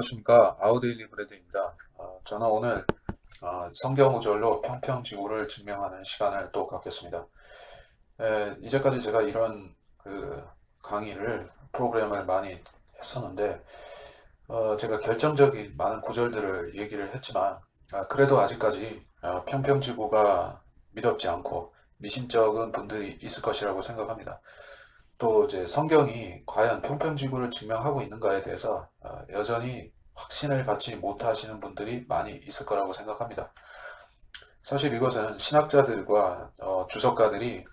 안녕하십니까. 아우데일리 브레드입니다. 저는 오늘 성경 구절로 평평지구를 증명하는 시간을 또 갖겠습니다. 이제까지 제가 이런 강의를 프로그램을 많이 했었는데 제가 결정적인 많은 구절들을 얘기를 했지만 그래도 아직까지 평평지구가 믿었지 않고 미심쩍은 분들이 있을 것이라고 생각합니다. 또 이제 성경이 과연 평평지구를 증명하고 있는가에 대해서 여전히 확신을 갖지 못하시는 분들이 많이 있을 거라고 생각합니다. 사실 이것은 신학자들과 주석가들이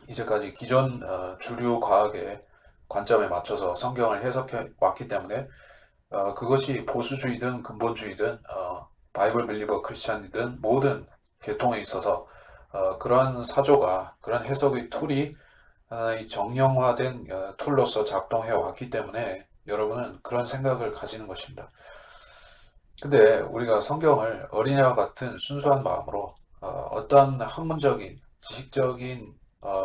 이제까지 기존 주류 과학의 관점에 맞춰서 성경을 해석해 왔기 때문에 그것이 보수주의든 근본주의든 바이블 빌리버 크리스찬이든 모든 계통에 있어서 그러한 사조가 그런 해석의 툴이 하나의 정형화된 툴로서 작동해 왔기 때문에 여러분은 그런 생각을 가지는 것입니다. 근데 우리가 성경을 어린애와 같은 순수한 마음으로 어떠한 학문적인, 지식적인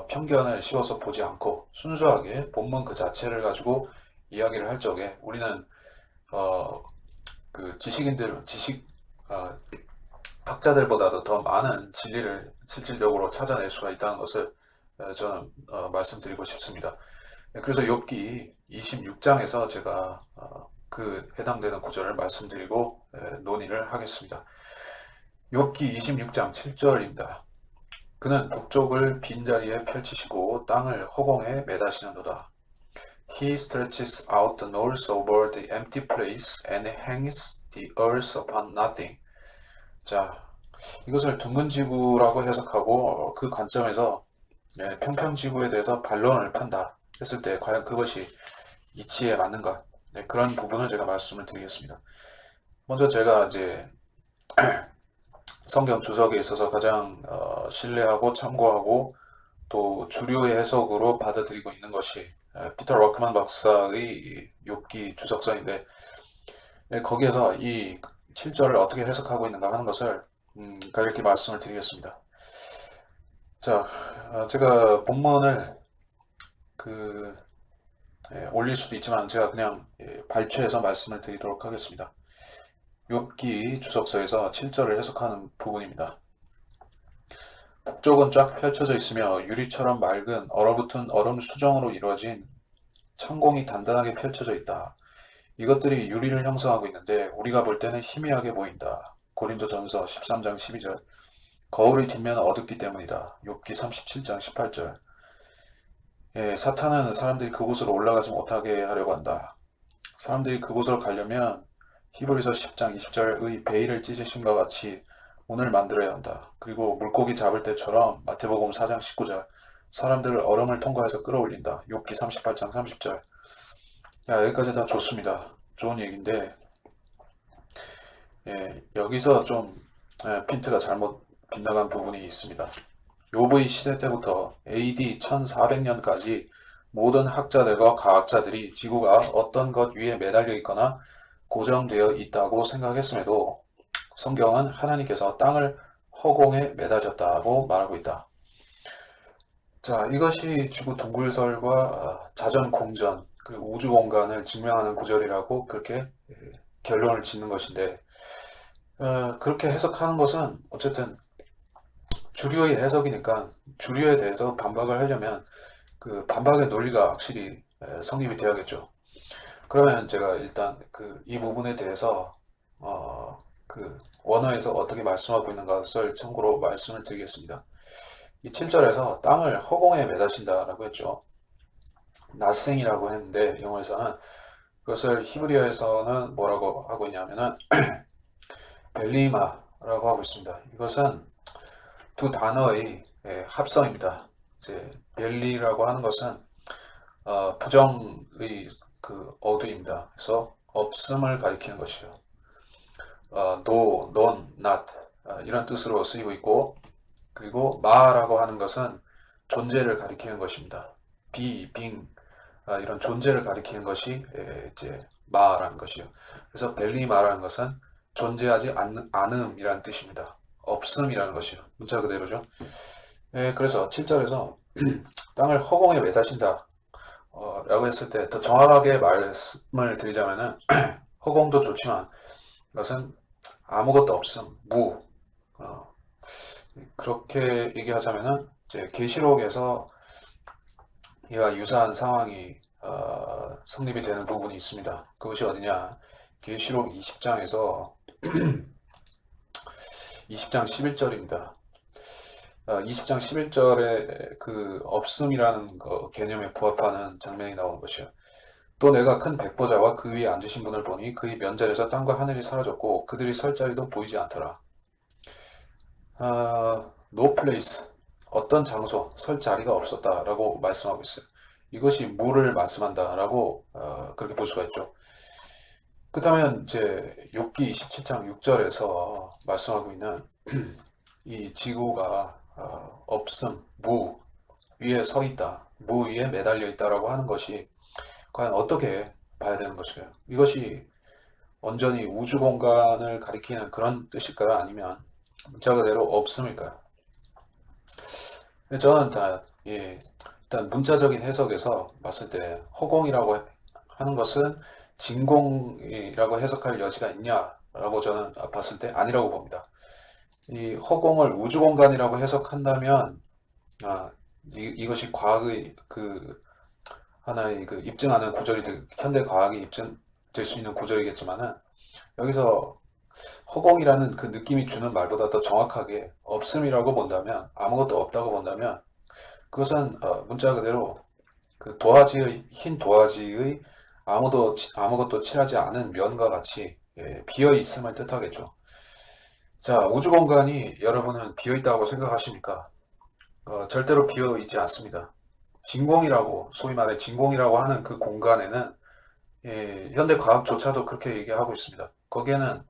편견을 씌워서 보지 않고 순수하게 본문 그 자체를 가지고 이야기를 할 적에 우리는 어, 지식 어, 학자들보다도 더 많은 진리를 실질적으로 찾아낼 수가 있다는 것을 저는 말씀드리고 싶습니다. 그래서 욥기 26장에서 제가 그 해당되는 구절을 말씀드리고 논의를 하겠습니다. 욥기 26장 7절입니다. 그는 북쪽을 빈자리에 펼치시고 땅을 허공에 매다시는도다. He stretches out the north over the empty place and hangs the earth upon nothing. 자, 이것을 둥근지구라고 해석하고 그 관점에서 평평지구에 대해서 반론을 편다 했을 때 과연 그것이 이치에 맞는가? 그런 부분을 제가 말씀을 드리겠습니다. 먼저 제가 이제 성경 주석에 있어서 가장 신뢰하고 참고하고 또 주류의 해석으로 받아들이고 있는 것이 피터 럭크만 박사의 욥기 주석서인데 거기에서 이 7절을 어떻게 해석하고 있는가 하는 것을 간략히 말씀을 드리겠습니다. 자, 제가 본문을 올릴 수도 있지만 제가 그냥 발췌해서 말씀을 드리도록 하겠습니다. 욥기 주석서에서 7절을 해석하는 부분입니다. 북쪽은 쫙 펼쳐져 있으며 유리처럼 맑은 얼어붙은 얼음 수정으로 이루어진 창공이 단단하게 펼쳐져 있다. 이것들이 유리를 형성하고 있는데 우리가 볼 때는 희미하게 보인다. 고린도전서 13장 12절. 거울의 뒷면은 어둡기 때문이다. 욥기 37장 18절. 사탄은 사람들이 그곳으로 올라가지 못하게 하려고 한다. 사람들이 그곳으로 가려면 히브리서 10장 20절의 베일을 찢으심과 같이 문을 만들어야 한다. 그리고 물고기 잡을 때처럼 마태복음 4장 19절 사람들을 얼음을 통과해서 끌어올린다. 욥기 38장 30절. 여기까지 다 좋습니다. 좋은 얘기인데 여기서 좀 핀트가 잘못 빗나간 부분이 있습니다. 욥의 시대 때부터 AD 1400년까지 모든 학자들과 과학자들이 지구가 어떤 것 위에 매달려 있거나 고정되어 있다고 생각했음에도 성경은 하나님께서 땅을 허공에 매다졌다고 말하고 있다. 자, 이것이 지구 둥글설과 자전 공전, 그 우주 공간을 증명하는 구절이라고 그렇게 결론을 짓는 것인데 그렇게 해석하는 것은 어쨌든 주류의 해석이니까 주류에 대해서 반박을 하려면 그 반박의 논리가 확실히 성립이 되어야겠죠. 그러면 제가 일단 이 부분에 대해서 원어에서 어떻게 말씀하고 있는 것을 참고로 말씀을 드리겠습니다. 이 7절에서 땅을 허공에 매다신다라고 했죠. nothing이라고 했는데 영어에서는 그것을 히브리어에서는 뭐라고 하고 있냐면은 벨리마라고 하고 있습니다. 이것은 두 단어의 합성입니다. 이제 벨리라고 하는 것은 부정의 어두입니다. 그래서 없음을 가리키는 것이요. no, none, not 이런 뜻으로 쓰이고 있고 그리고 마라고 하는 것은 존재를 가리키는 것입니다. be, being 이런 존재를 가리키는 것이 이제 마라는 것이요. 그래서 벨리마라는 것은 존재하지 않음이라는 뜻입니다. 없음이라는 것이요. 문자 그대로죠. 그래서 7절에서 땅을 허공에 매다신다 라고 했을 때 더 정확하게 말씀을 드리자면은 허공도 좋지만 이것은 아무것도 없음, 무. 어, 그렇게 얘기하자면은 이제 계시록에서 이와 유사한 상황이 성립이 되는 부분이 있습니다. 그것이 어디냐? 계시록 20장에서 20장 11절입니다. 20장 11절에 그 없음이라는 개념에 부합하는 장면이 나오는 것이요. 또 내가 큰 백보자와 그 위에 앉으신 분을 보니 그의 면전에서 땅과 하늘이 사라졌고 그들이 설 자리도 보이지 않더라. No place, 어떤 장소, 설 자리가 없었다라고 말씀하고 있어요. 이것이 무를 말씀한다라고 그렇게 볼 수가 있죠. 그렇다면 이제 욥기 27장 6절에서 말씀하고 있는 이 지구가 없음, 무 위에 서 있다, 무 위에 매달려 있다라고 하는 것이 과연 어떻게 봐야 되는 것일까요? 이것이 온전히 우주 공간을 가리키는 그런 뜻일까요? 아니면 문자 그대로 없음일까요? 저는 일단 문자적인 해석에서 봤을 때 허공이라고 하는 것은 진공이라고 해석할 여지가 있냐라고 저는 봤을 때 아니라고 봅니다. 이 허공을 우주 공간이라고 해석한다면 이것이 과학의 그 하나의 그 입증하는 구절이 현대 과학이 입증될 수 있는 구절이겠지만은 여기서 허공이라는 그 느낌이 주는 말보다 더 정확하게 없음이라고 본다면, 아무것도 없다고 본다면 그것은 문자 그대로 그 도화지의 흰 도화지의 아무것도 칠하지 않은 면과 같이 비어 있음을 뜻하겠죠. 자, 우주 공간이 여러분은 비어 있다고 생각하십니까? 절대로 비어 있지 않습니다. 진공이라고 소위 말해 진공이라고 하는 그 공간에는 현대 과학조차도 그렇게 얘기하고 있습니다. 거기에는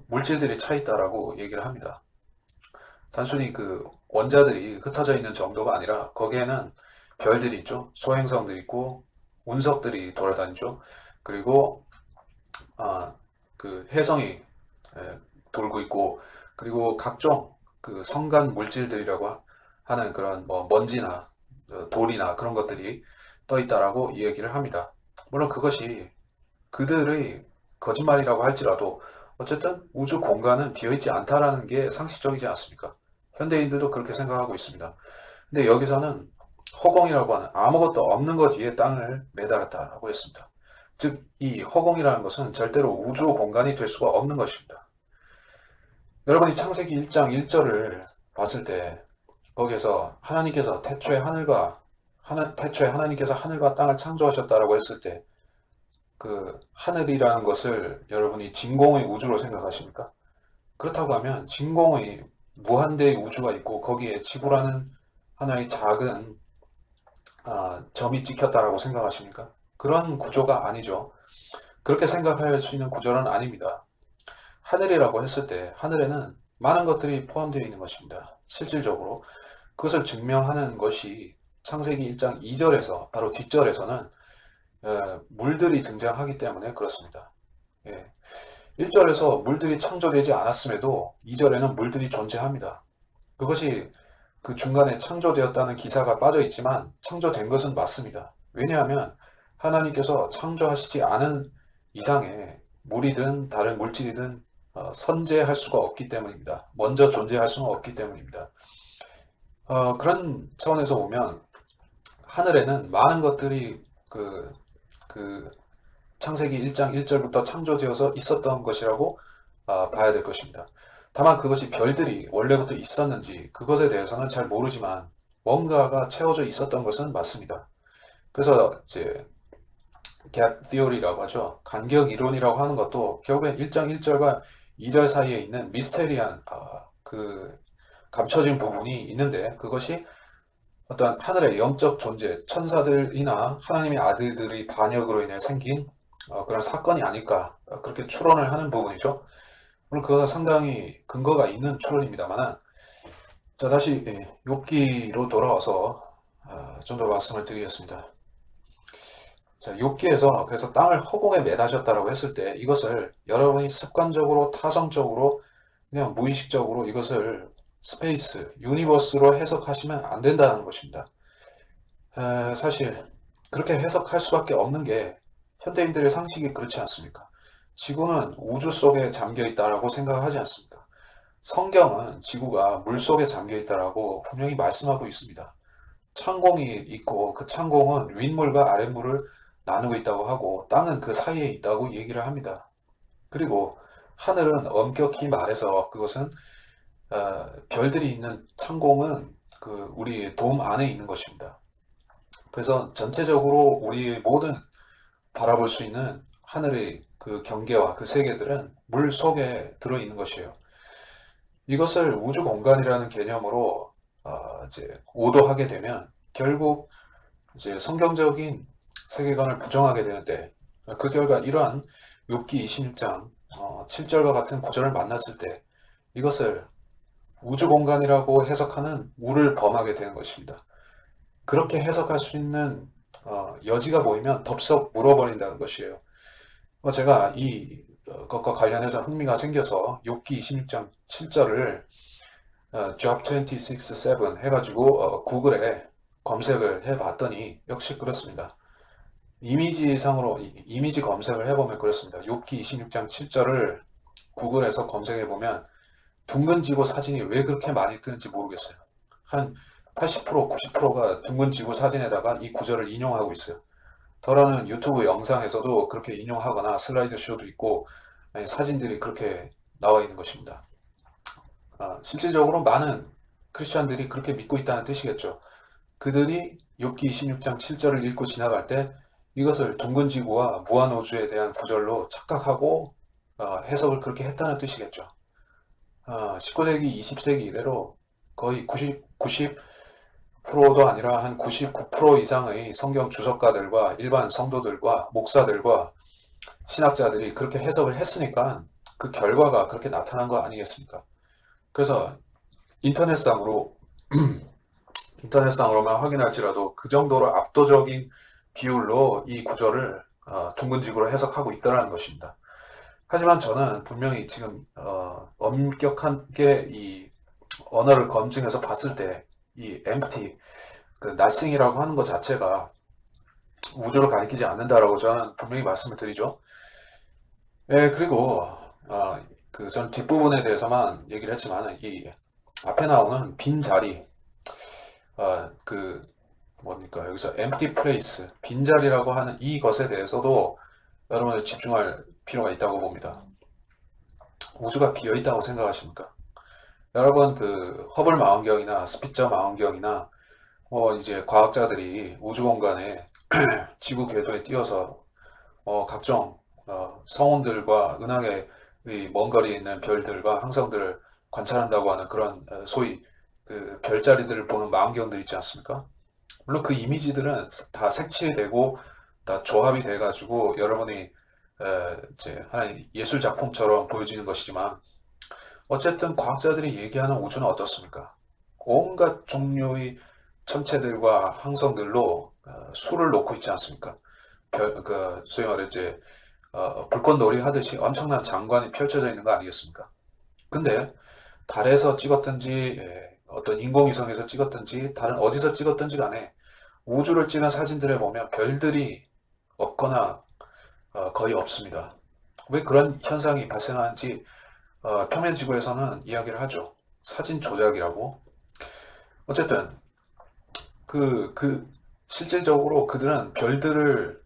물질들이 차 있다라고 얘기를 합니다. 단순히 그 원자들이 흩어져 있는 정도가 아니라 거기에는 별들이 있죠. 소행성들이 있고 운석들이 돌아다니죠. 그리고 그 해성이 돌고 있고 그리고 각종 그 성간 물질들이라고 하는 그런 뭐 먼지나 돌이나 그런 것들이 떠 있다라고 이야기를 합니다. 물론 그것이 그들의 거짓말이라고 할지라도 어쨌든 우주 공간은 비어있지 않다라는 게 상식적이지 않습니까? 현대인들도 그렇게 생각하고 있습니다. 근데 여기서는 허공이라고 하는 아무것도 없는 것 위에 땅을 매달았다라고 했습니다. 즉, 이 허공이라는 것은 절대로 우주 공간이 될 수가 없는 것입니다. 여러분이 창세기 1장 1절을 봤을 때 거기에서 하나님께서 태초에 하나님께서 하늘과 땅을 창조하셨다라고 했을 때 그 하늘이라는 것을 여러분이 진공의 우주로 생각하십니까? 그렇다고 하면 진공의 무한대의 우주가 있고 거기에 지구라는 하나의 작은 점이 찍혔다라고 생각하십니까? 그런 구조가 아니죠. 그렇게 생각할 수 있는 구조는 아닙니다. 하늘이라고 했을 때 하늘에는 많은 것들이 포함되어 있는 것입니다. 실질적으로 그것을 증명하는 것이 창세기 1장 2절에서 바로 뒷절에서는 물들이 등장하기 때문에 그렇습니다. 1절에서 물들이 창조되지 않았음에도 2절에는 물들이 존재합니다. 그것이 그 중간에 창조되었다는 기사가 빠져 있지만 창조된 것은 맞습니다. 왜냐하면 하나님께서 창조하시지 않은 이상에 물이든 다른 물질이든 선재할 수가 없기 때문입니다. 먼저 존재할 수는 없기 때문입니다. 그런 차원에서 보면 하늘에는 많은 것들이 그 창세기 1장 1절부터 창조되어서 있었던 것이라고 봐야 될 것입니다. 다만 그것이 별들이 원래부터 있었는지 그것에 대해서는 잘 모르지만 뭔가가 채워져 있었던 것은 맞습니다. 그래서 이제 gap theory라고 하죠. 간격 이론이라고 하는 것도 결국엔 1장 1절과 2절 사이에 있는 미스테리한 그 감춰진 부분이 있는데 그것이 어떤 하늘의 영적 존재, 천사들이나 하나님의 아들들의 반역으로 인해 생긴 그런 사건이 아닐까 그렇게 추론을 하는 부분이죠. 물론 그거가 상당히 근거가 있는 추론입니다만 자 다시 욥기로 돌아와서 좀 더 말씀을 드리겠습니다. 자, 욥기에서 그래서 땅을 허공에 매다셨다라고 했을 때 이것을 여러분이 습관적으로 타성적으로 그냥 무의식적으로 이것을 스페이스, 유니버스로 해석하시면 안 된다는 것입니다. 사실 그렇게 해석할 수밖에 없는 게 현대인들의 상식이 그렇지 않습니까? 지구는 우주 속에 잠겨 있다라고 생각하지 않습니까? 성경은 지구가 물 속에 잠겨 있다라고 분명히 말씀하고 있습니다. 창공이 있고 그 창공은 윗물과 아랫물을 나누고 있다고 하고 땅은 그 사이에 있다고 얘기를 합니다. 그리고 하늘은 엄격히 말해서 그것은 별들이 있는 창공은 그 우리 돔 안에 있는 것입니다. 그래서 전체적으로 우리 모든 바라볼 수 있는 하늘의 그 경계와 그 세계들은 물 속에 들어있는 것이에요. 이것을 우주 공간이라는 개념으로 이제 오도하게 되면 결국 이제 성경적인 세계관을 부정하게 되는데 그 결과 이러한 욥기 26장 7절과 같은 구절을 만났을 때 이것을 우주 공간이라고 해석하는 우를 범하게 되는 것입니다. 그렇게 해석할 수 있는 여지가 보이면 덥석 물어버린다는 것이에요. 제가 이 것과 관련해서 흥미가 생겨서 욥기 26장 7절을 Job 26:7 해가지고 구글에 검색을 해봤더니 역시 그렇습니다. 이미지 검색을 해보면 그렇습니다. 욥기 26장 7절을 구글에서 검색해보면 둥근 지구 사진이 왜 그렇게 많이 뜨는지 모르겠어요. 한 80%, 90%가 둥근 지구 사진에다가 이 구절을 인용하고 있어요. 더러는 유튜브 영상에서도 그렇게 인용하거나 슬라이드 쇼도 있고 사진들이 그렇게 나와 있는 것입니다. 실질적으로 많은 크리스찬들이 그렇게 믿고 있다는 뜻이겠죠. 그들이 욥기 26장 7절을 읽고 지나갈 때 이것을 둥근 지구와 무한우주에 대한 구절로 착각하고 해석을 그렇게 했다는 뜻이겠죠. 19세기, 20세기 이래로 거의 90%도 아니라 한 99% 이상의 성경 주석가들과 일반 성도들과 목사들과 신학자들이 그렇게 해석을 했으니까 그 결과가 그렇게 나타난 거 아니겠습니까? 그래서 인터넷상으로만 확인할지라도 그 정도로 압도적인 비율로 이 구절을 둥근 지구로 해석하고 있다는 것입니다. 하지만 저는 분명히 지금 엄격하게 이 언어를 검증해서 봤을 때 이 empty, 그 nothing이라고 하는 것 자체가 우주를 가리키지 않는다라고 저는 분명히 말씀을 드리죠. 그리고 전 뒷부분에 대해서만 얘기를 했지만 이 앞에 나오는 빈 자리, 뭡니까 여기서 empty place, 빈 자리라고 하는 이것에 대해서도 여러분들 집중할 필요가 있다고 봅니다. 우주가 비어 있다고 생각하십니까? 여러분 그 허블 망원경이나 스피처 망원경이나 이제 과학자들이 우주 공간에 지구 궤도에 띄어서 각종 성운들과 은하계 먼 거리에 있는 별들과 항성들을 관찰한다고 하는 그런 소위 그 별자리들을 보는 망원경들 있지 않습니까? 물론 그 이미지들은 다 색칠되고 다 조합이 돼가지고 여러분이 이제 하나의 예술 작품처럼 보여지는 것이지만 어쨌든 과학자들이 얘기하는 우주는 어떻습니까? 온갖 종류의 천체들과 항성들로 수를 놓고 있지 않습니까? 소위 말해 이제 불꽃놀이 하듯이 엄청난 장관이 펼쳐져 있는 거 아니겠습니까? 근데 달에서 찍었든지 어떤 인공위성에서 찍었든지 다른 어디서 찍었든지 간에 우주를 찍은 사진들에 보면 별들이 없거나 거의 없습니다. 왜 그런 현상이 발생하는지 평면지구에서는 이야기를 하죠. 사진 조작이라고. 어쨌든 실질적으로 그들은 별들을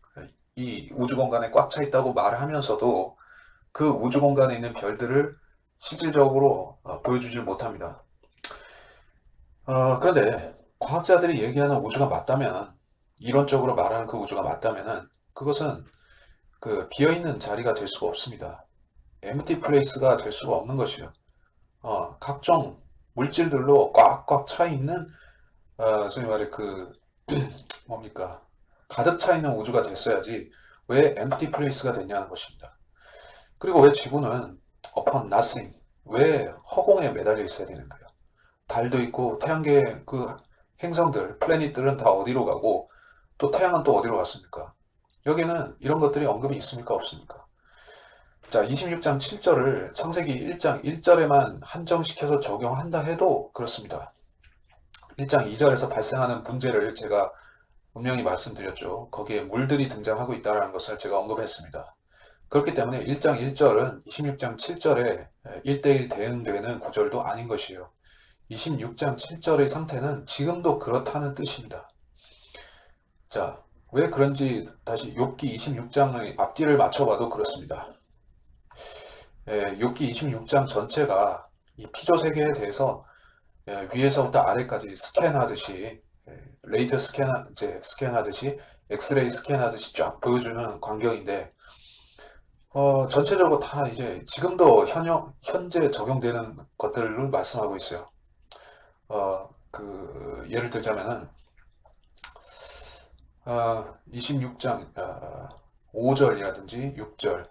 이 우주 공간에 꽉 차 있다고 말을 하면서도 그 우주 공간에 있는 별들을 실질적으로 보여주지 못합니다. 그런데 과학자들이 얘기하는 우주가 맞다면, 이론적으로 말하는 그 우주가 맞다면은 그것은 그 비어있는 자리가 될 수가 없습니다. empty place가 될 수가 없는 것이요. 각종 물질들로 꽉꽉 차 있는 소위 말해 뭡니까 가득 차 있는 우주가 됐어야지 왜 empty place가 됐냐는 것입니다. 그리고 왜 지구는 upon nothing, 왜 허공에 매달려 있어야 되는 거예요? 달도 있고 태양계 그 행성들, 플래닛들은 다 어디로 가고 또 태양은 또 어디로 갔습니까? 여기는 이런 것들이 언급이 있습니까? 없습니까? 자, 26장 7절을 창세기 1장 1절에만 한정시켜서 적용한다 해도 그렇습니다. 1장 2절에서 발생하는 문제를 제가 분명히 말씀드렸죠. 거기에 물들이 등장하고 있다는 것을 제가 언급했습니다. 그렇기 때문에 1장 1절은 26장 7절에 1대1 대응되는 구절도 아닌 것이에요. 26장 7절의 상태는 지금도 그렇다는 뜻입니다. 자, 왜 그런지 다시 욥기 26장의 앞뒤를 맞춰봐도 그렇습니다. 욥기 26장 전체가 이 피조 세계에 대해서 위에서부터 아래까지 스캔하듯이 레이저 스캔하듯이 엑스레이 스캔하듯이 쫙 보여주는 광경인데 전체적으로 다 이제 지금도 현재 적용되는 것들을 말씀하고 있어요. 예를 들자면은 26장 5절이라든지 6절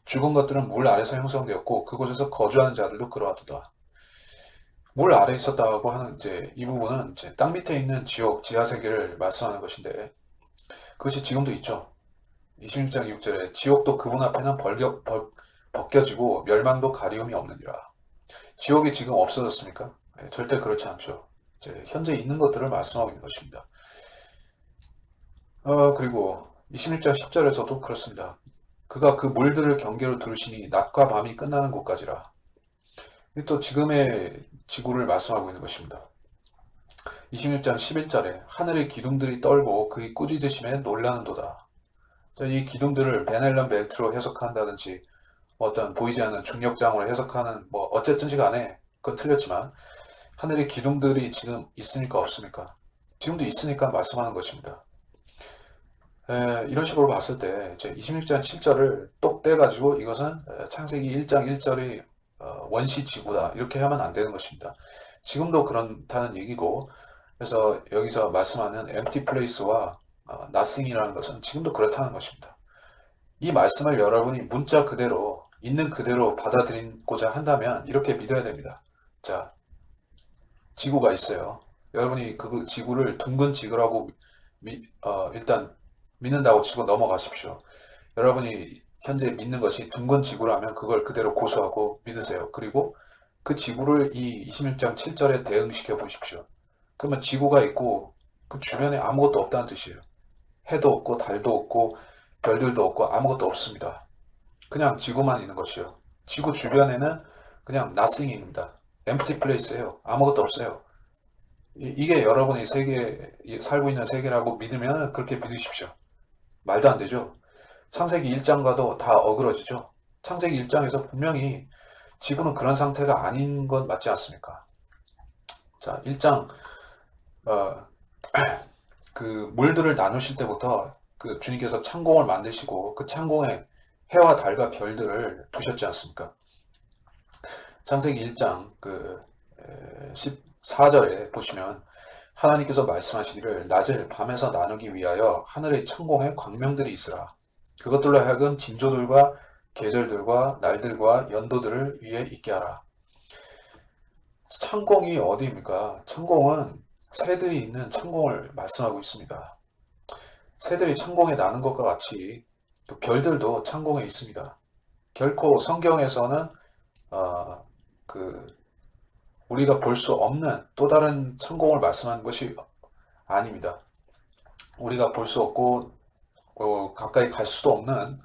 죽은 것들은 물 아래서 형성되었고 그곳에서 거주하는 자들도 그러하도다. 물 아래에 있었다고 하는 이제 이 부분은 이제 땅 밑에 있는 지옥 지하 세계를 말씀하는 것인데 그것이 지금도 있죠. 26장 6절에 지옥도 그분 앞에는 벗겨지고 멸망도 가리움이 없느니라. 지옥이 지금 없어졌습니까? 절대 그렇지 않죠. 이제 현재 있는 것들을 말씀하고 있는 것입니다. 그리고 26장 10절에서도 그렇습니다. 그가 그 물들을 경계로 두르시니 낮과 밤이 끝나는 곳까지라. 또 지금의 지구를 말씀하고 있는 것입니다. 26장 11절에 하늘의 기둥들이 떨고 그의 꾸짖으심에 놀라는도다. 이 기둥들을 베넬런 벨트로 해석한다든지 어떤 보이지 않는 중력장으로 해석하는 뭐 어쨌든지 간에 그건 틀렸지만 하늘의 기둥들이 지금 있습니까 없습니까? 지금도 있으니까 말씀하는 것입니다. 이런 식으로 봤을 때 26장 7절을 똑 떼가지고 이것은 창세기 1장 1절이 원시 지구다 이렇게 하면 안 되는 것입니다. 지금도 그렇다는 얘기고 그래서 여기서 말씀하는 empty place와 nothing이라는 것은 지금도 그렇다는 것입니다. 이 말씀을 여러분이 문자 그대로 있는 그대로 받아들이고자 한다면 이렇게 믿어야 됩니다. 자, 지구가 있어요. 여러분이 그 지구를 둥근 지구라고 일단 믿는다고 치고 넘어가십시오. 여러분이 현재 믿는 것이 둥근 지구라면 그걸 그대로 고수하고 믿으세요. 그리고 그 지구를 이 26장 7절에 대응시켜 보십시오. 그러면 지구가 있고 그 주변에 아무것도 없다는 뜻이에요. 해도 없고 달도 없고 별들도 없고 아무것도 없습니다. 그냥 지구만 있는 것이요. 지구 주변에는 그냥 nothing입니다. empty place예요. 아무것도 없어요. 이게 여러분이 살고 있는 세계라고 믿으면 그렇게 믿으십시오. 말도 안 되죠. 창세기 1장과도 다 어그러지죠. 창세기 1장에서 분명히 지구는 그런 상태가 아닌 건 맞지 않습니까? 자, 1장 그 물들을 나누실 때부터 그 주님께서 창공을 만드시고 그 창공에 해와 달과 별들을 두셨지 않습니까? 창세기 1장 그 14절에 보시면 하나님께서 말씀하시기를 낮을 밤에서 나누기 위하여 하늘의 창공에 광명들이 있으라. 그것들로 하여금 징조들과 계절들과 날들과 연도들을 위에 있게 하라. 창공이 어디입니까? 창공은 새들이 있는 창공을 말씀하고 있습니다. 새들이 창공에 나는 것과 같이 별들도 창공에 있습니다. 결코 성경에서는 우리가 볼 수 없는 또 다른 창공을 말씀하는 것이 아닙니다. 우리가 볼 수 없고 가까이 갈 수도 없는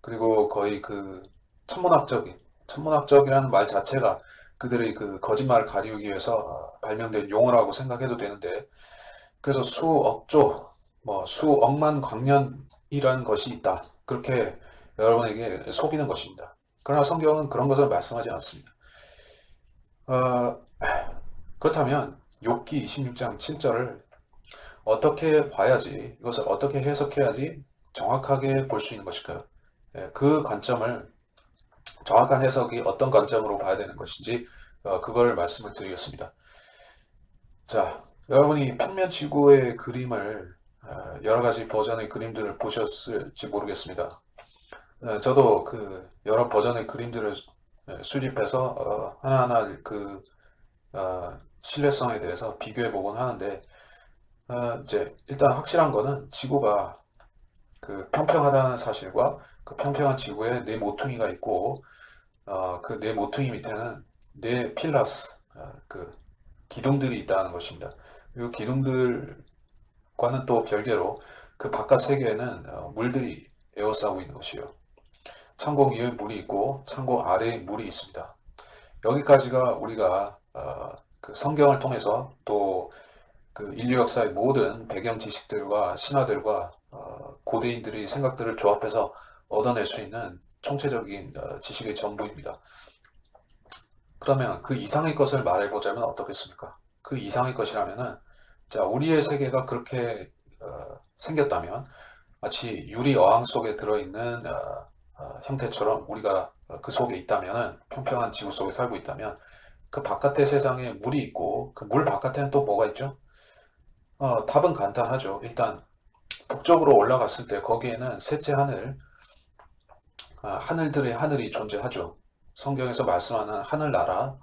그리고 거의 그 천문학적이라는 말 자체가 그들의 그 거짓말을 가리우기 위해서 발명된 용어라고 생각해도 되는데 그래서 수억조 수억만 광년이라는 것이 있다. 그렇게 여러분에게 속이는 것입니다. 그러나 성경은 그런 것을 말씀하지 않습니다. 그렇다면 욥기 26장 7절을 어떻게 봐야지 이것을 어떻게 해석해야지 정확하게 볼 수 있는 것일까요? 그 관점을 정확한 해석이 어떤 관점으로 봐야 되는 것인지 그걸 말씀을 드리겠습니다. 자, 여러분이 평면 지구의 그림을 여러 가지 버전의 그림들을 보셨을지 모르겠습니다. 저도 그 여러 버전의 그림들을 수집해서 하나하나 그 신뢰성에 대해서 비교해 보곤 하는데 이제 일단 확실한 거는 지구가 그 평평하다는 사실과 그 평평한 지구에 네 모퉁이가 있고 그 네 모퉁이 밑에는 네 필라스 그 기둥들이 있다는 것입니다. 그리고 기둥들이 과는 또 별개로 그 바깥 세계에는 물들이 에워싸고 있는 것이요. 창공 위에 물이 있고 창공 아래에 물이 있습니다. 여기까지가 우리가 그 성경을 통해서 또 그 인류 역사의 모든 배경 지식들과 신화들과 고대인들의 생각들을 조합해서 얻어낼 수 있는 총체적인 지식의 전부입니다. 그러면 그 이상의 것을 말해보자면 어떻겠습니까? 그 이상의 것이라면은, 자, 우리의 세계가 그렇게 생겼다면 마치 유리 어항 속에 들어있는 형태처럼 우리가 그 속에 있다면은, 평평한 지구 속에 살고 있다면 그 바깥의 세상에 물이 있고 그 물 바깥에는 또 뭐가 있죠? 답은 간단하죠. 일단 북쪽으로 올라갔을 때 거기에는 셋째 하늘, 하늘들의 하늘이 존재하죠. 성경에서 말씀하는 하늘나라,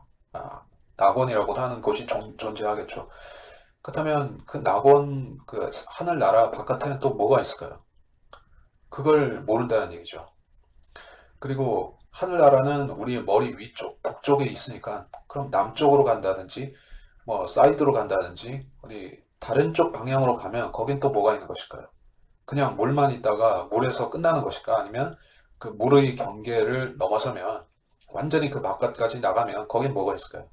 낙원이라고 하는 곳이 존재하겠죠. 그렇다면 그 낙원, 그 하늘나라 바깥에는 또 뭐가 있을까요? 그걸 모른다는 얘기죠. 그리고 하늘나라는 우리의 머리 위쪽, 북쪽에 있으니까 그럼 남쪽으로 간다든지 뭐 사이드로 간다든지 어디 다른 쪽 방향으로 가면 거긴 또 뭐가 있는 것일까요? 그냥 물만 있다가 물에서 끝나는 것일까? 아니면 그 물의 경계를 넘어서면 완전히 그 바깥까지 나가면 거긴 뭐가 있을까요?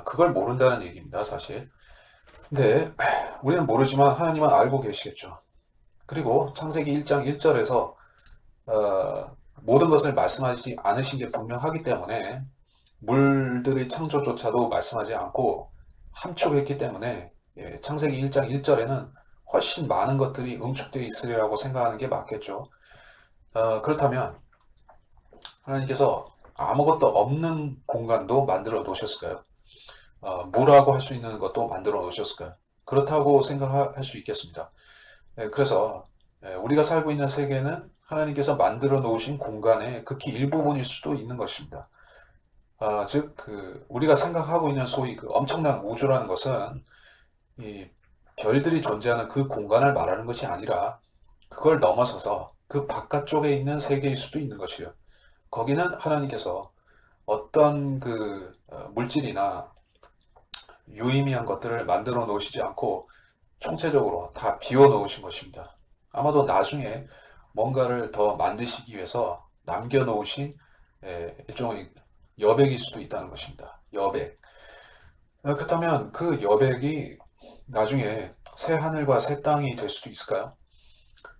그걸 모른다는 얘기입니다, 사실. 근데 우리는 모르지만 하나님은 알고 계시겠죠. 그리고 창세기 1장 1절에서 모든 것을 말씀하지 않으신 게 분명하기 때문에 물들의 창조조차도 말씀하지 않고 함축했기 때문에 창세기 1장 1절에는 훨씬 많은 것들이 응축되어 있으리라고 생각하는 게 맞겠죠. 그렇다면 하나님께서 아무것도 없는 공간도 만들어 놓으셨을까요? 무라고 할 수 있는 것도 만들어 놓으셨을까요? 그렇다고 생각할 수 있겠습니다. 그래서 우리가 살고 있는 세계는 하나님께서 만들어 놓으신 공간의 극히 일부분일 수도 있는 것입니다. 즉, 우리가 생각하고 있는 소위 그 엄청난 우주라는 것은 이 별들이 존재하는 그 공간을 말하는 것이 아니라 그걸 넘어서서 그 바깥쪽에 있는 세계일 수도 있는 것이요. 거기는 하나님께서 어떤 그 물질이나 유의미한 것들을 만들어 놓으시지 않고 총체적으로 다 비워 놓으신 것입니다. 아마도 나중에 뭔가를 더 만드시기 위해서 남겨 놓으신 일종의 여백일 수도 있다는 것입니다. 여백. 그렇다면 그 여백이 나중에 새 하늘과 새 땅이 될 수도 있을까요?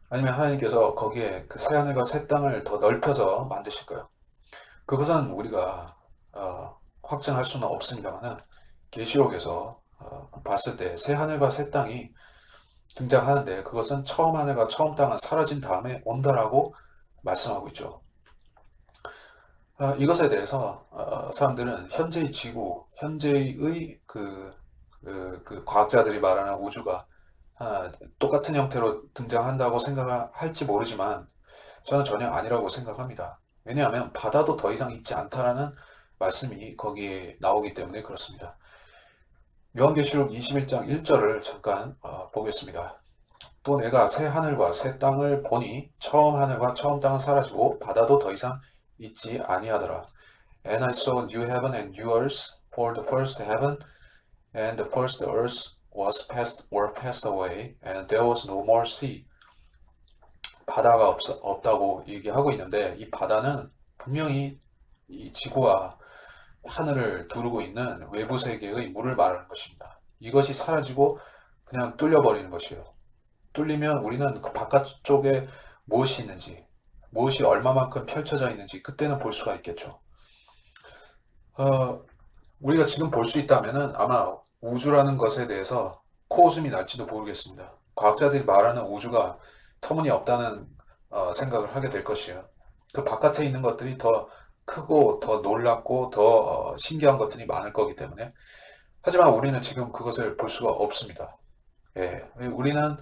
아니면 하나님께서 거기에 그 새 하늘과 새 땅을 더 넓혀서 만드실까요? 그것은 우리가 확증할 수는 없습니다만 계시록에서 봤을 때 새 하늘과 새 땅이 등장하는데 그것은 처음 하늘과 처음 땅은 사라진 다음에 온다라고 말씀하고 있죠. 이것에 대해서 사람들은 현재의 지구, 현재의 그 과학자들이 말하는 우주가 똑같은 형태로 등장한다고 생각할지 모르지만 저는 전혀 아니라고 생각합니다. 왜냐하면 바다도 더 이상 있지 않다라는 말씀이 거기에 나오기 때문에 그렇습니다. 요한계시록 21장 1절을 잠깐 보겠습니다. 또 내가 새 하늘과 새 땅을 보니 처음 하늘과 처음 땅은 사라지고 바다도 더 이상 있지 아니하더라. And I saw a new heaven and new earth, for the first heaven and the first earth were passed away, and there was no more sea. 바다가 없다고 얘기하고 있는데 이 바다는 분명히 이 지구와 하늘을 두르고 있는 외부 세계의 물을 말하는 것입니다. 이것이 사라지고 그냥 뚫려버리는 것이에요. 뚫리면 우리는 그 바깥쪽에 무엇이 있는지, 무엇이 얼마만큼 펼쳐져 있는지 그때는 볼 수가 있겠죠. 우리가 지금 볼 수 있다면은 아마 우주라는 것에 대해서 코웃음이 날지도 모르겠습니다. 과학자들이 말하는 우주가 터무니없다는 생각을 하게 될 것이에요. 그 바깥에 있는 것들이 더 크고 더 놀랍고 더 신기한 것들이 많을 거기 때문에 하지만 우리는 지금 그것을 볼 수가 없습니다. 우리는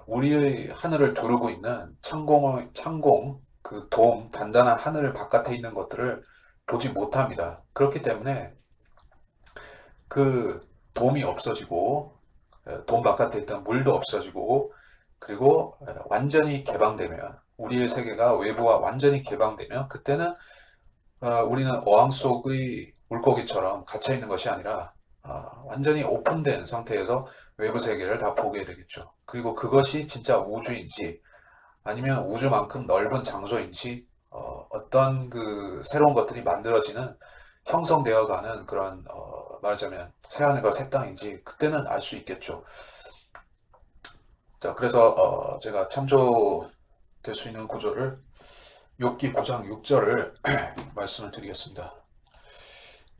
우리의 하늘을 두르고 있는 창공, 그 단단한 하늘 바깥에 있는 것들을 보지 못합니다. 그렇기 때문에 그 돔이 없어지고 돔 바깥에 있던 물도 없어지고 그리고 완전히 개방되면 우리의 세계가 외부와 완전히 개방되면 그때는 우리는 어항 속의 물고기처럼 갇혀 있는 것이 아니라 완전히 오픈된 상태에서 외부 세계를 다 보게 되겠죠. 그리고 그것이 진짜 우주인지 아니면 우주만큼 넓은 장소인지 어떤 그 새로운 것들이 만들어지는 형성되어 가는 그런 말하자면 새하늘과 새 땅인지 그때는 알 수 있겠죠. 자, 그래서 제가 참조될 수 있는 구절을 욥기 9장 6절을 말씀을 드리겠습니다.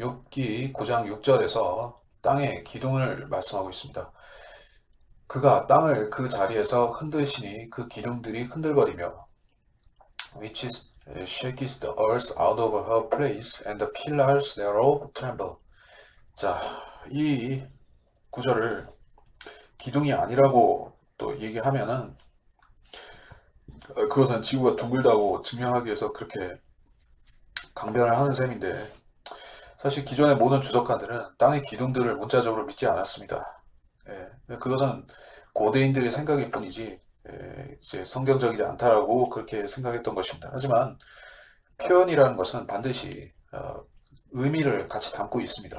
욥기 9장 6절에서 땅의 기둥을 말씀하고 있습니다. 그가 땅을 그 자리에서 흔드시니 그 기둥들이 흔들거리며 which shakes the earth out of her place and the pillars thereof tremble. 자, 이 구절을 기둥이 아니라고 또 얘기하면은 그것은 지구가 둥글다고 증명하기 위해서 그렇게 강변을 하는 셈인데 사실 기존의 모든 주석가들은 땅의 기둥들을 문자적으로 믿지 않았습니다. 그것은 고대인들의 생각일 뿐이지 이제 성경적이지 않다라고 그렇게 생각했던 것입니다. 하지만 표현이라는 것은 반드시 의미를 같이 담고 있습니다.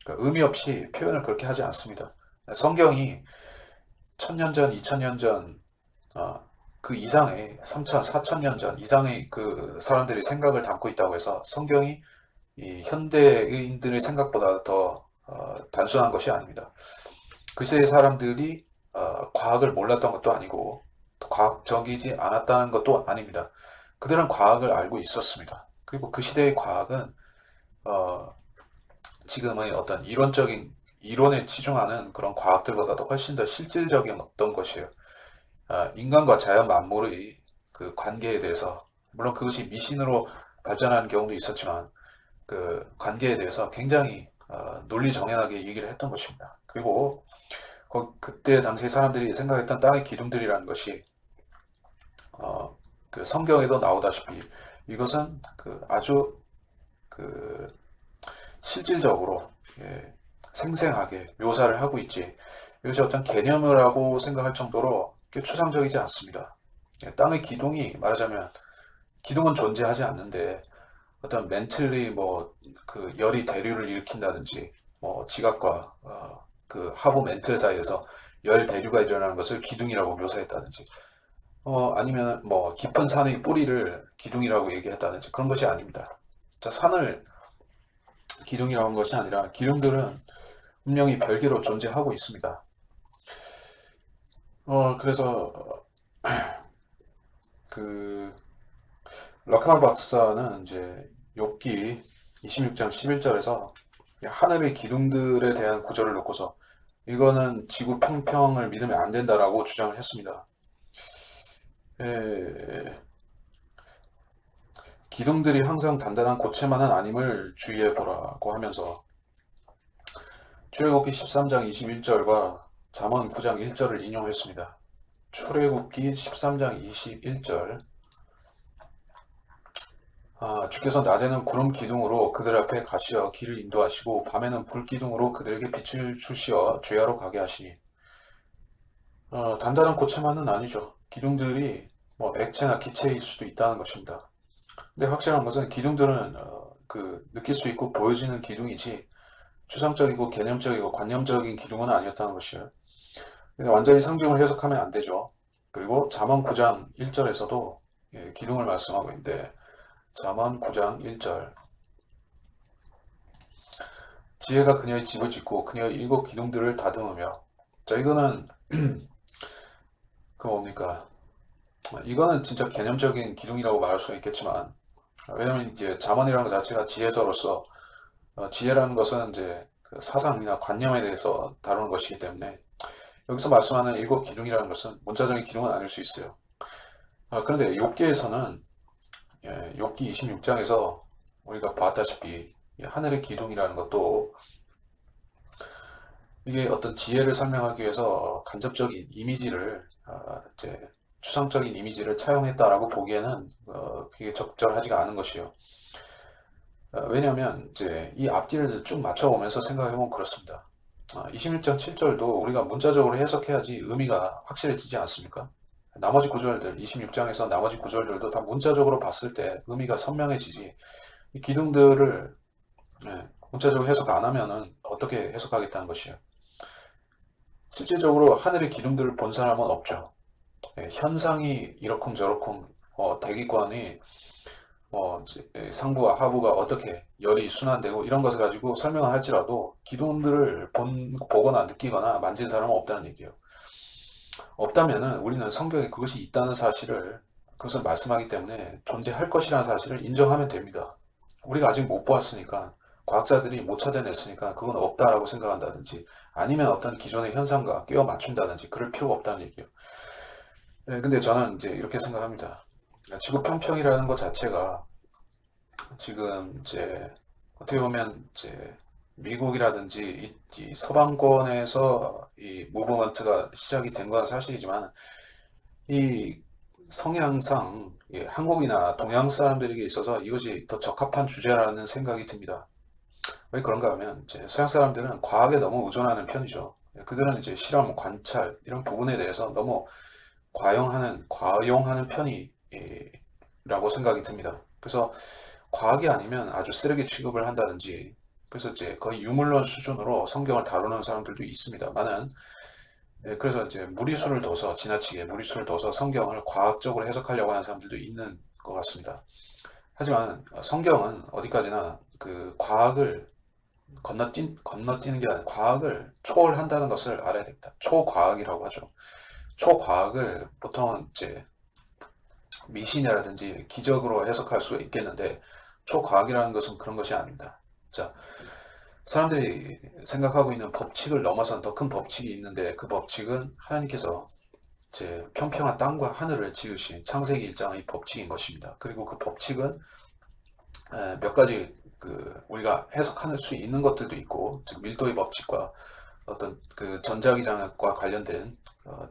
그러니까 의미 없이 표현을 그렇게 하지 않습니다. 성경이 1000년 전, 2000년 전, 그 이상의 3000, 4000년 전 이상의 그 사람들의 생각을 담고 있다고 해서 성경이 이 현대인들의 생각보다 더 단순한 것이 아닙니다. 그 시대의 사람들이 과학을 몰랐던 것도 아니고 과학적이지 않았다는 것도 아닙니다. 그들은 과학을 알고 있었습니다. 그리고 그 시대의 과학은 지금의 어떤 이론적인 이론에 치중하는 그런 과학들보다도 훨씬 더 실질적인 어떤 것이에요. 인간과 자연 만물의 그 관계에 대해서 물론 그것이 미신으로 발전하는 경우도 있었지만 그 관계에 대해서 굉장히 논리 정연하게 얘기를 했던 것입니다. 그리고 그때 당시 사람들이 생각했던 땅의 기둥들이라는 것이 그 성경에도 나오다시피 이것은 그 아주 그 실질적으로 생생하게 묘사를 하고 있지 이것이 어떤 개념이라고 생각할 정도로 추상적이지 않습니다. 땅의 기둥이 말하자면 기둥은 존재하지 않는데 어떤 멘틀리 뭐 그 열이 대류를 일으킨다든지 뭐 지각과 그 하부 멘틀 사이에서 열 대류가 일어나는 것을 기둥이라고 묘사했다든지 아니면 뭐 깊은 산의 뿌리를 기둥이라고 얘기했다든지 그런 것이 아닙니다. 자, 산을 기둥이라고 하는 것이 아니라 기둥들은 분명히 별개로 존재하고 있습니다. 그래서 그 락카나 박사는 이제 욥기 26장 11절에서 하늘의 기둥들에 대한 구절을 놓고서 이거는 지구 평평을 믿으면 안 된다라고 주장을 했습니다. 기둥들이 항상 단단한 고체만은 아님을 주의해 보라고 하면서 출애굽기 13장 21절과 잠언 9장 1절을 인용했습니다. 출애굽기 13장 21절 주께서 낮에는 구름 기둥으로 그들 앞에 가시어 길을 인도하시고 밤에는 불 기둥으로 그들에게 빛을 주시어 죄하러 가게 하시니 단단한 고체만은 아니죠. 기둥들이 뭐 액체나 기체일 수도 있다는 것입니다. 근데 확실한 것은 기둥들은 그 느낄 수 있고 보여지는 기둥이지 추상적이고 개념적이고 관념적인 기둥은 아니었다는 것이에요. 완전히 상징을 해석하면 안 되죠. 그리고 잠언 9장 1절에서도 기둥을 말씀하고 있는데 잠언 9장 1절 지혜가 그녀의 집을 짓고 그녀의 7 기둥들을 다듬으며 자 이거는 그 뭡니까 이거는 진짜 개념적인 기둥이라고 말할 수가 있겠지만 왜냐면 이제 잠언이라는 것 자체가 지혜서로서 지혜라는 것은 이제 그 사상이나 관념에 대해서 다루는 것이기 때문에 여기서 말씀하는 7 기둥이라는 것은 문자적인 기둥은 아닐 수 있어요. 그런데 욥기에서는 욥기 26장에서 우리가 봤다시피 하늘의 기둥이라는 것도 이게 어떤 지혜를 설명하기 위해서 간접적인 이미지를 이제 추상적인 이미지를 차용했다라고 보기에는 그게 적절하지가 않은 것이에요. 왜냐하면 이제 이 앞뒤를 쭉 맞춰보면서 생각해보면 그렇습니다. 26장 7절도 우리가 문자적으로 해석해야지 의미가 확실해지지 않습니까? 나머지 구절들 26장에서 나머지 구절들도 다 문자적으로 봤을 때 의미가 선명해지지 이 기둥들을 문자적으로 해석 안 하면은 어떻게 해석하겠다는 것이에요. 실질적으로 하늘의 기둥들을 본 사람은 없죠. 현상이 이러쿵저러쿵 대기권이 상부와 하부가 어떻게 열이 순환되고 이런 것을 가지고 설명을 할지라도 기둥들을 보거나 느끼거나 만진 사람은 없다는 얘기예요. 없다면은 우리는 성경에 그것이 있다는 사실을 그것을 말씀하기 때문에 존재할 것이라는 사실을 인정하면 됩니다. 우리가 아직 못 보았으니까 과학자들이 못 찾아냈으니까 그건 없다라고 생각한다든지 아니면 어떤 기존의 현상과 끼워 맞춘다든지 그럴 필요가 없다는 얘기예요. 근데 저는 이제 이렇게 생각합니다. 지구 평평이라는 것 자체가 지금 이제 어떻게 보면 이제 미국이라든지 이 서방권에서 이 무브먼트가 시작이 된 건 사실이지만 이 성향상 한국이나 동양 사람들에게 있어서 이것이 더 적합한 주제라는 생각이 듭니다. 왜 그런가 하면 이제 서양 사람들은 과학에 너무 의존하는 편이죠. 그들은 이제 실험, 관찰 이런 부분에 대해서 너무 과용하는 편이라고 생각이 듭니다. 그래서 과학이 아니면 아주 쓰레기 취급을 한다든지 그래서 이제 거의 유물론 수준으로 성경을 다루는 사람들도 있습니다만은 그래서 이제 지나치게 무리수를 둬서 성경을 과학적으로 해석하려고 하는 사람들도 있는 것 같습니다. 하지만 성경은 어디까지나 그 과학을 건너뛰는 게 아니라 과학을 초월한다는 것을 알아야 됩니다. 초과학이라고 하죠. 초과학을 보통은 이제 미신이라든지 기적으로 해석할 수 있겠는데 초과학이라는 것은 그런 것이 아닙니다. 자, 사람들이 생각하고 있는 법칙을 넘어선 더 큰 법칙이 있는데 그 법칙은 하나님께서 이제 평평한 땅과 하늘을 지으신 창세기 1장의 법칙인 것입니다. 그리고 그 법칙은 몇 가지 우리가 해석할 수 있는 것들도 있고, 즉 밀도의 법칙과 어떤 그 전자기장과 관련된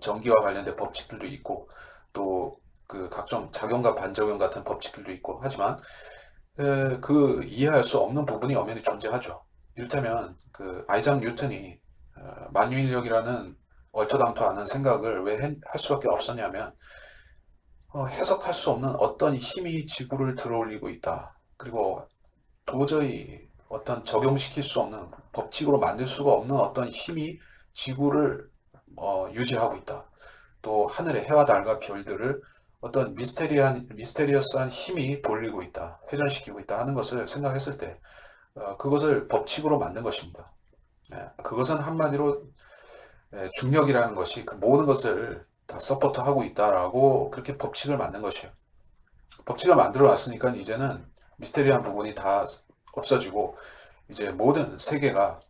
전기와 관련된 법칙들도 있고, 또 그 각종 작용과 반작용 같은 법칙들도 있고 하지만 그 이해할 수 없는 부분이 엄연히 존재하죠. 이를테면 그 아이작 뉴턴이 만유인력이라는 얼토당토 않은 생각을 왜 할 수밖에 없었냐면 해석할 수 없는 어떤 힘이 지구를 들어올리고 있다. 그리고 도저히 어떤 적용시킬 수 없는 법칙으로 만들 수가 없는 어떤 힘이 지구를 유지하고 있다. 또 하늘의 해와 달과 별들을 어떤 미스테리어스한 힘이 돌리고 있다, 회전시키고 있다 하는 것을 생각했을 때 그것을 법칙으로 만든 것입니다. 그것은 한마디로 중력이라는 것이 그 모든 것을 다 서포트하고 있다라고 그렇게 법칙을 만든 것이에요. 법칙을 만들어 놨으니까 이제는 미스테리한 부분이 다 없어지고 이제 모든 세계가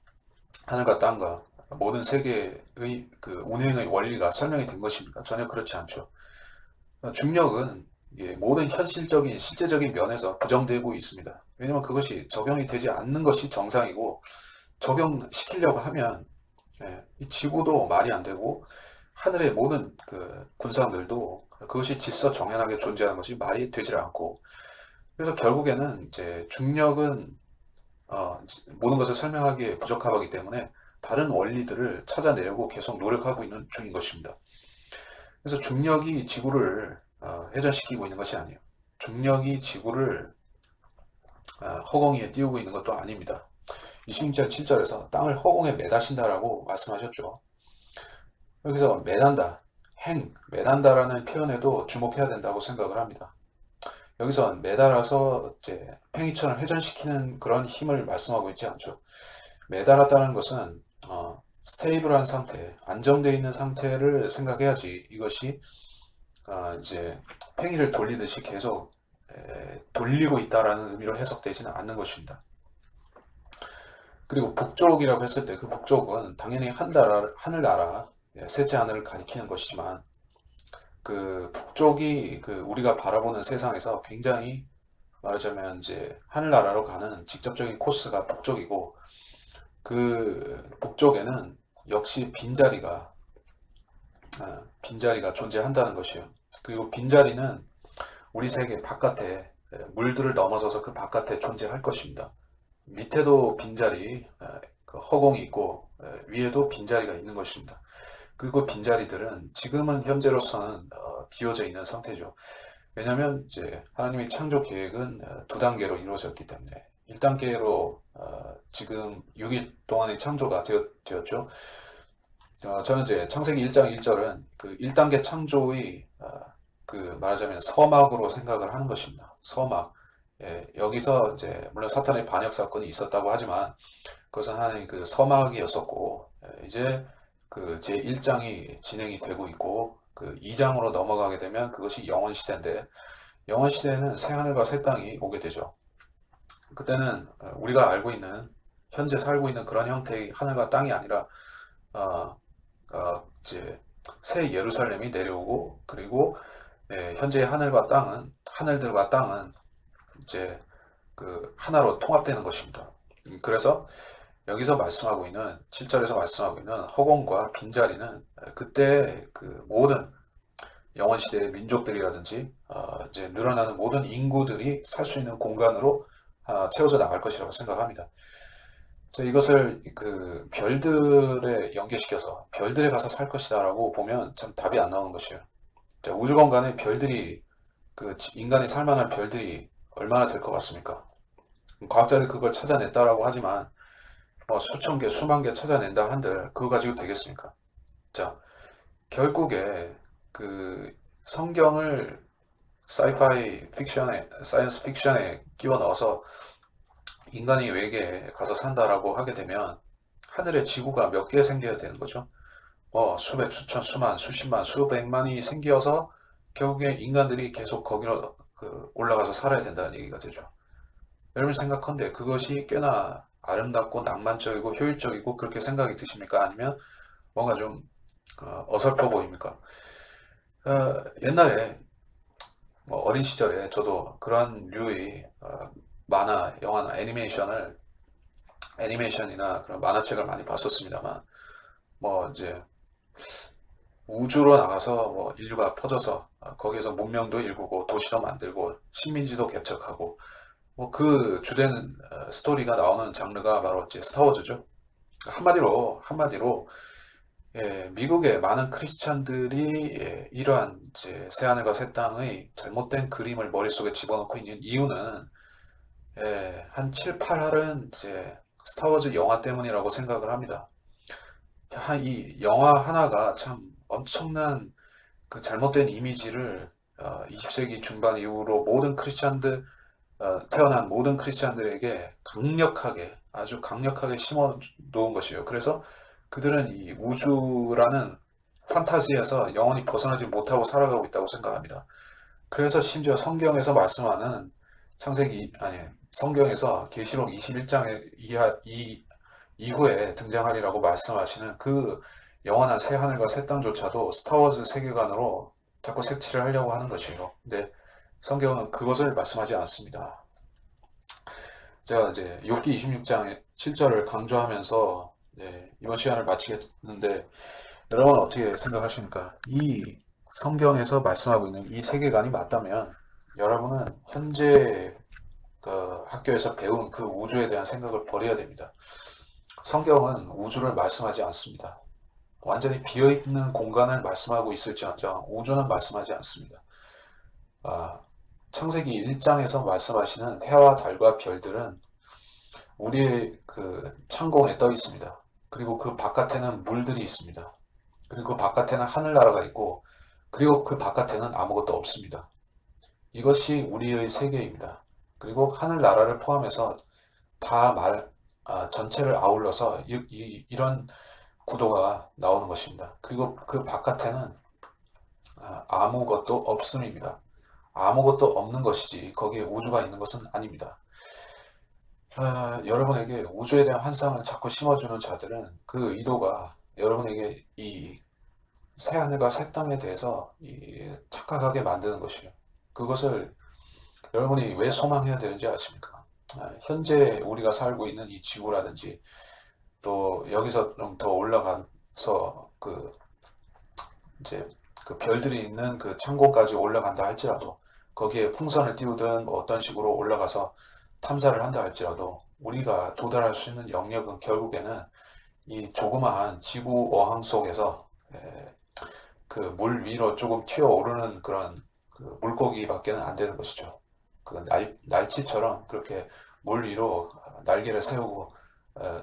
하늘과 땅과 모든 세계의 그 운행의 원리가 설명이 된 것입니다. 전혀 그렇지 않죠. 중력은 모든 현실적인 실제적인 면에서 부정되고 있습니다. 왜냐하면 그것이 적용이 되지 않는 것이 정상이고 적용시키려고 하면 이 지구도 말이 안 되고 하늘의 모든 그 군상들도 그것이 질서정연하게 존재하는 것이 말이 되질 않고 그래서 결국에는 이제 중력은 모든 것을 설명하기에 부적합하기 때문에 다른 원리들을 찾아내려고 계속 노력하고 있는 중인 것입니다. 그래서 중력이 지구를 회전시키고 있는 것이 아니에요. 중력이 지구를 허공에 띄우고 있는 것도 아닙니다. 26절 7절에서 땅을 허공에 매다신다라고 말씀하셨죠. 여기서 매단다라는 표현에도 주목해야 된다고 생각을 합니다. 여기서 매달아서 이제 팽이처럼 회전시키는 그런 힘을 말씀하고 있지 않죠. 매달았다는 것은 스테이블한 상태, 안정되어 있는 상태를 생각해야지 이것이 이제 팽이를 돌리듯이 계속 돌리고 있다라는 의미로 해석되지는 않는 것입니다. 그리고 북쪽이라고 했을 때 그 북쪽은 당연히 하늘나라, 셋째 하늘을 가리키는 것이지만 그 북쪽이 그 우리가 바라보는 세상에서 굉장히 말하자면 이제 하늘나라로 가는 직접적인 코스가 북쪽이고 그 북쪽에는 역시 빈자리가 존재한다는 것이에요. 그리고 빈자리는 우리 세계 바깥에 물들을 넘어서서 그 바깥에 존재할 것입니다. 밑에도 빈자리, 그 허공이 있고 위에도 빈자리가 있는 것입니다. 그리고 빈자리들은 지금은 현재로서는 비워져 있는 상태죠. 왜냐하면 이제 하나님의 창조 계획은 두 단계로 이루어졌기 때문에 1단계로 지금 6일 동안의 창조가 되었죠. 저는 이제 창세기 1장 1절은 그 1단계 창조의 그 말하자면 서막으로 생각을 하는 것입니다. 서막. 예, 여기서 이제 물론 사탄의 반역 사건이 있었다고 하지만 그것은 하나의 그 서막이었었고, 이제 그 제 1장이 진행이 되고 있고 그 2장으로 넘어가게 되면 그것이 영원 시대인데, 영원 시대에는 새 하늘과 새 땅이 오게 되죠. 그때는 우리가 알고 있는 현재 살고 있는 그런 형태의 하늘과 땅이 아니라 어, 이제 새 예루살렘이 내려오고, 그리고 현재의 하늘들과 땅은 이제 그 하나로 통합되는 것입니다. 그래서 여기서 말씀하고 있는 7절에서 말씀하고 있는 허공과 빈자리는 그때 그 모든 영원 시대의 민족들이라든지 이제 늘어나는 모든 인구들이 살 수 있는 공간으로 채워져 나갈 것이라고 생각합니다. 이것을 그 별들에 연계시켜서 별들에 가서 살 것이다라고 보면 참 답이 안 나오는 것이에요. 우주 공간에 별들이 그 인간이 살 만한 별들이 얼마나 될 것 같습니까? 과학자들이 그걸 찾아냈다라고 하지만 수천 개, 수만 개 찾아낸다 한들 그거 가지고 되겠습니까? 자, 결국에 그 성경을 사이파이 픽션에, 사이언스 픽션에 끼워 넣어서 인간이 외계에 가서 산다라고 하게 되면 하늘에 지구가 몇 개 생겨야 되는 거죠. 수백, 수천, 수만, 수십만, 수백만이 생겨서 결국에 인간들이 계속 거기로 올라가서 살아야 된다는 얘기가 되죠. 여러분 생각한데 그것이 꽤나 아름답고 낭만적이고 효율적이고 그렇게 생각이 드십니까? 아니면 뭔가 좀 어설퍼 보입니까? 옛날에 어린 시절에 저도 그런 류의 만화, 영화나 애니메이션이나 그런 만화책을 많이 봤었습니다만, 이제 우주로 나가서 인류가 퍼져서 거기에서 문명도 일구고 도시도 만들고 식민지도 개척하고 그 주된 스토리가 나오는 장르가 바로 이제 스타워즈죠. 한마디로 미국의 많은 크리스찬들이 이러한 이제 새하늘과 새 땅의 잘못된 그림을 머릿속에 집어넣고 있는 이유는 한 7, 8할은 이제 스타워즈 영화 때문이라고 생각을 합니다. 이 영화 하나가 참 엄청난 그 잘못된 이미지를 20세기 중반 이후로 태어난 모든 크리스찬들에게 아주 강력하게 심어 놓은 것이에요. 그래서 그들은 이 우주라는 판타지에서 영원히 벗어나지 못하고 살아가고 있다고 생각합니다. 그래서 심지어 성경에서 말씀하는 성경에서 계시록 21장에 이후에 등장하리라고 말씀하시는 그 영원한 새 하늘과 새 땅조차도 스타워즈 세계관으로 자꾸 색칠을 하려고 하는 것이에요. 근데 성경은 그것을 말씀하지 않습니다. 제가 이제 욥기 26장 7절을 강조하면서 이번 시간을 마치겠는데, 여러분은 어떻게 생각하십니까? 이 성경에서 말씀하고 있는 이 세계관이 맞다면 여러분은 현재 그 학교에서 배운 그 우주에 대한 생각을 버려야 됩니다. 성경은 우주를 말씀하지 않습니다. 완전히 비어있는 공간을 말씀하고 있을지언정 우주는 말씀하지 않습니다. 창세기 1장에서 말씀하시는 해와 달과 별들은 우리의 그 창공에 떠 있습니다. 그리고 그 바깥에는 물들이 있습니다. 그리고 그 바깥에는 하늘나라가 있고, 그리고 그 바깥에는 아무것도 없습니다. 이것이 우리의 세계입니다. 그리고 하늘나라를 포함해서 전체를 아울러서 이런 구도가 나오는 것입니다. 그리고 그 바깥에는 아무것도 없음입니다. 아무것도 없는 것이지 거기에 우주가 있는 것은 아닙니다. 여러분에게 우주에 대한 환상을 자꾸 심어주는 자들은 그 의도가 여러분에게 이 새하늘과 새 땅에 대해서 착각하게 만드는 것이에요. 그것을 여러분이 왜 소망해야 되는지 아십니까? 현재 우리가 살고 있는 이 지구라든지, 또 여기서 좀 더 올라가서 이제 그 별들이 있는 그 창고까지 올라간다 할지라도, 거기에 풍선을 띄우든 어떤 식으로 올라가서 탐사를 한다 할지라도 우리가 도달할 수 있는 영역은 결국에는 이 조그마한 지구 어항 속에서 그 물 위로 조금 튀어오르는 그런 그 물고기밖에는 안 되는 것이죠. 그 날치처럼 그렇게 물 위로 날개를 세우고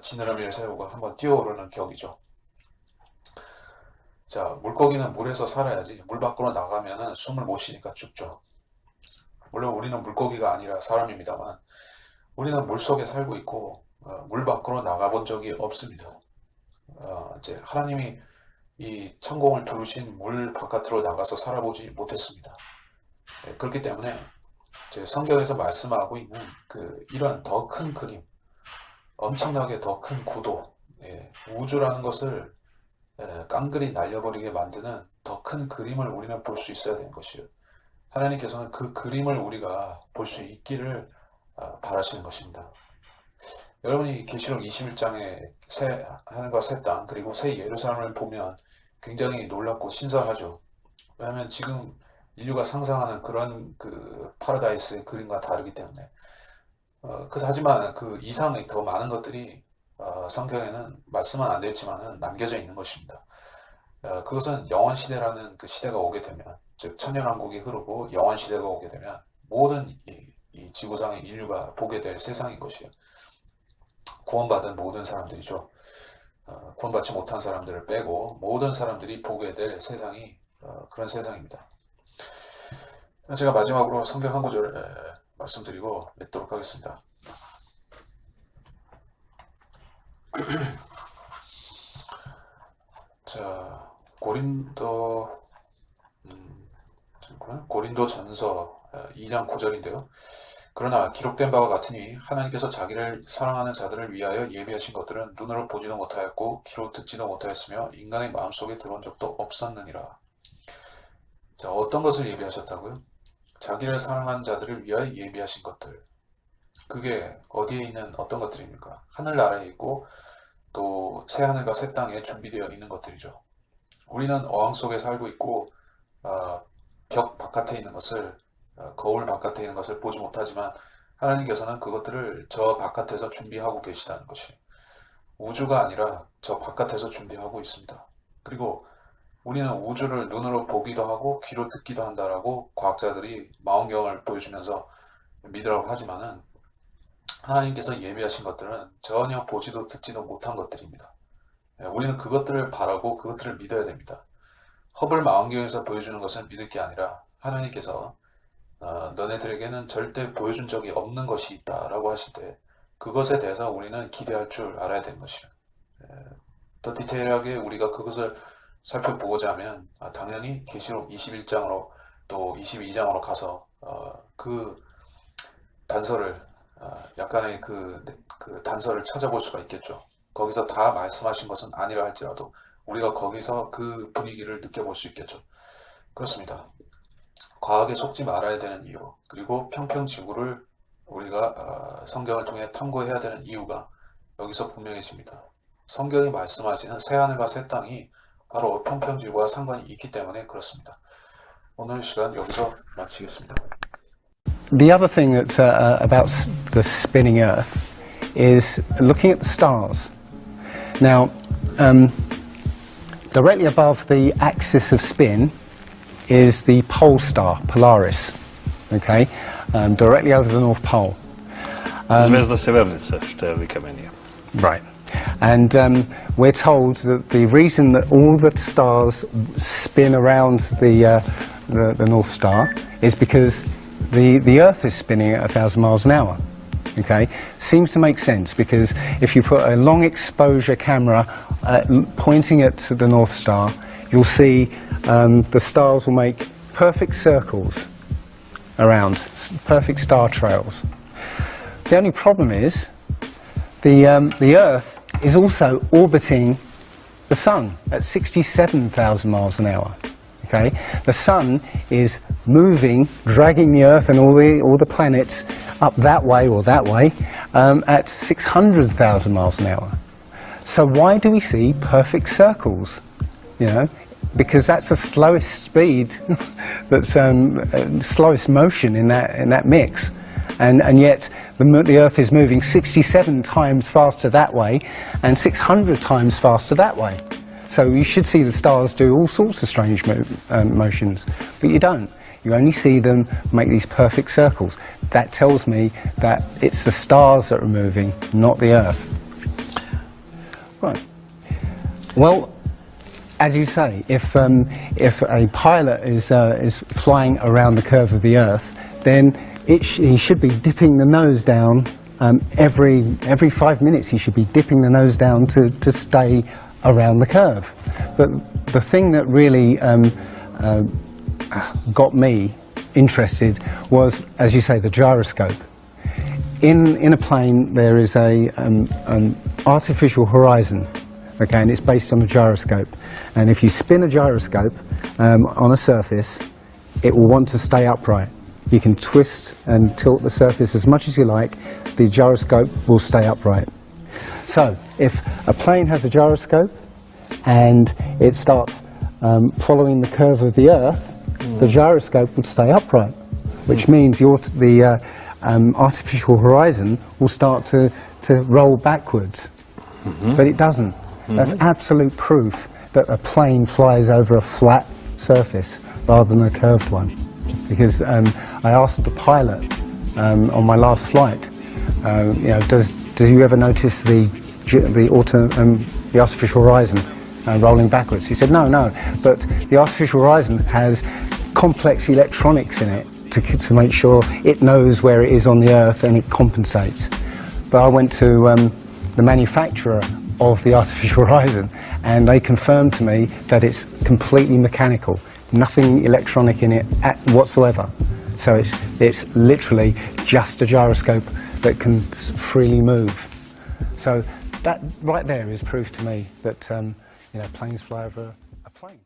지느러미를 세우고 한번 뛰어오르는 격이죠. 자, 물고기는 물에서 살아야지 물 밖으로 나가면은 숨을 못 쉬니까 죽죠. 물론 우리는 물고기가 아니라 사람입니다만 우리는 물 속에 살고 있고 물 밖으로 나가본 적이 없습니다. 이제 하나님이 이 천공을 두르신 물 바깥으로 나가서 살아보지 못했습니다. 그렇기 때문에 이제 성경에서 말씀하고 있는 이런 더 큰 그림, 엄청나게 더 큰 구도, 우주라는 것을 깡그리 날려버리게 만드는 더 큰 그림을 우리는 볼 수 있어야 되는 것이에요. 하나님께서는 그 그림을 우리가 볼 수 있기를 바라시는 것입니다. 여러분이 계시록 21장의 새 하늘과 새 땅 그리고 새 예루살렘을 보면 굉장히 놀랍고 신선하죠. 왜냐하면 지금 인류가 상상하는 그런 파라다이스의 그림과 다르기 때문에 하지만 그 이상의 더 많은 것들이 성경에는 말씀은 안 되어 있지만 남겨져 있는 것입니다. 그것은 영원시대라는 그 시대가 오게 되면, 즉 천년왕국이 흐르고 영원시대가 오게 되면 모든 이 지구상의 인류가 보게 될 세상인 것이에요. 구원받은 모든 사람들이죠. 구원받지 못한 사람들을 빼고 모든 사람들이 보게 될 세상이 그런 세상입니다. 제가 마지막으로 성경 한 구절 말씀드리고 맺도록 하겠습니다. 자, 고린도 전서 2장 9절인데요. 그러나 기록된 바와 같으니 하나님께서 자기를 사랑하는 자들을 위하여 예비하신 것들은 눈으로 보지도 못하였고 귀로 듣지도 못하였으며 인간의 마음속에 들어온 적도 없었느니라. 자, 어떤 것을 예비하셨다고요? 자기를 사랑하는 자들을 위하여 예비하신 것들. 그게 어디에 있는 어떤 것들입니까? 하늘나라에 있고 또 새하늘과 새 땅에 준비되어 있는 것들이죠. 우리는 어항 속에 살고 있고 벽 바깥에 있는 것을, 거울 바깥에 있는 것을 보지 못하지만 하나님께서는 그것들을 저 바깥에서 준비하고 계시다는 것이, 우주가 아니라 저 바깥에서 준비하고 있습니다. 그리고 우리는 우주를 눈으로 보기도 하고 귀로 듣기도 한다라고 과학자들이 망원경을 보여주면서 믿으라고 하지만은 하나님께서 예비하신 것들은 전혀 보지도 듣지도 못한 것들입니다. 우리는 그것들을 바라고 그것들을 믿어야 됩니다. 허블 망원경에서 보여주는 것을 믿을 게 아니라 하나님께서 너네들에게는 절대 보여준 적이 없는 것이 있다라고 하실 때 그것에 대해서 우리는 기대할 줄 알아야 되는 것이에요. 더 디테일하게 우리가 그것을 살펴보고자 하면 당연히 계시록 21장으로 또 22장으로 가서 그 단서를 약간의 그 단서를 찾아볼 수가 있겠죠. 거기서 다 말씀하신 것은 아니라 할지라도 우리가 거기서 그 분위기를 느껴볼 수 있겠죠. 그렇습니다. 과학에 속지 말아야 되는 이유, 그리고 평평지구를 우리가 성경을 통해 탐구해야 되는 이유가 여기서 분명해집니다. 성경이 말씀하시는 새하늘과 새 땅이 바로 평평지구와 상관이 있기 때문에 그렇습니다. 오늘 시간 여기서 마치겠습니다. The other thing that's about the spinning Earth is looking at the stars. Now, directly above the axis of spin is the pole star, Polaris, okay, directly over the North Pole. Звезда Северница, что в Викамение. Right. And we're told that the reason that all the stars spin around the North Star is because the Earth is spinning at 1,000 miles an hour. Okay, seems to make sense because if you put a long exposure camera pointing at the North Star, you'll see the stars will make perfect circles around, perfect star trails. The only problem is the Earth is also orbiting the Sun at 67,000 miles an hour. Okay, the Sun is moving, dragging the Earth and all the planets up that way or that way at 600,000 miles an hour. So why do we see perfect circles? You know, because that's the slowest speed, that's slowest motion in that mix, and yet the Earth is moving 67 times faster that way and 600 times faster that way. So you should see the stars do all sorts of strange motions, but you don't. You only see them make these perfect circles. That tells me that it's the stars that are moving, not the Earth. Right. Well, as you say, if a pilot is flying around the curve of the Earth, then he should be dipping the nose down every 5 minutes. He should be dipping the nose down to stay around the curve. But the thing that really got me interested was, as you say, the gyroscope. In a plane there is an artificial horizon, okay, and it's based on a gyroscope. And if you spin a gyroscope on a surface, it will want to stay upright. You can twist and tilt the surface as much as you like, the gyroscope will stay upright. So if a plane has a gyroscope and it starts following the curve of the Earth, the gyroscope would stay upright, which means the artificial horizon will start to roll backwards. But it doesn't. That's absolute proof that a plane flies over a flat surface rather than a curved one. Because I asked the pilot on my last flight, you know, do you ever notice the artificial horizon rolling backwards? He said, no, but the artificial horizon has complex electronics in it to make sure it knows where it is on the Earth and it compensates. But I went to the manufacturer of the artificial horizon and they confirmed to me that it's completely mechanical, nothing electronic in it whatsoever. So it's literally just a gyroscope that can freely move. So that right there is proof to me that you know, planes fly over a plane.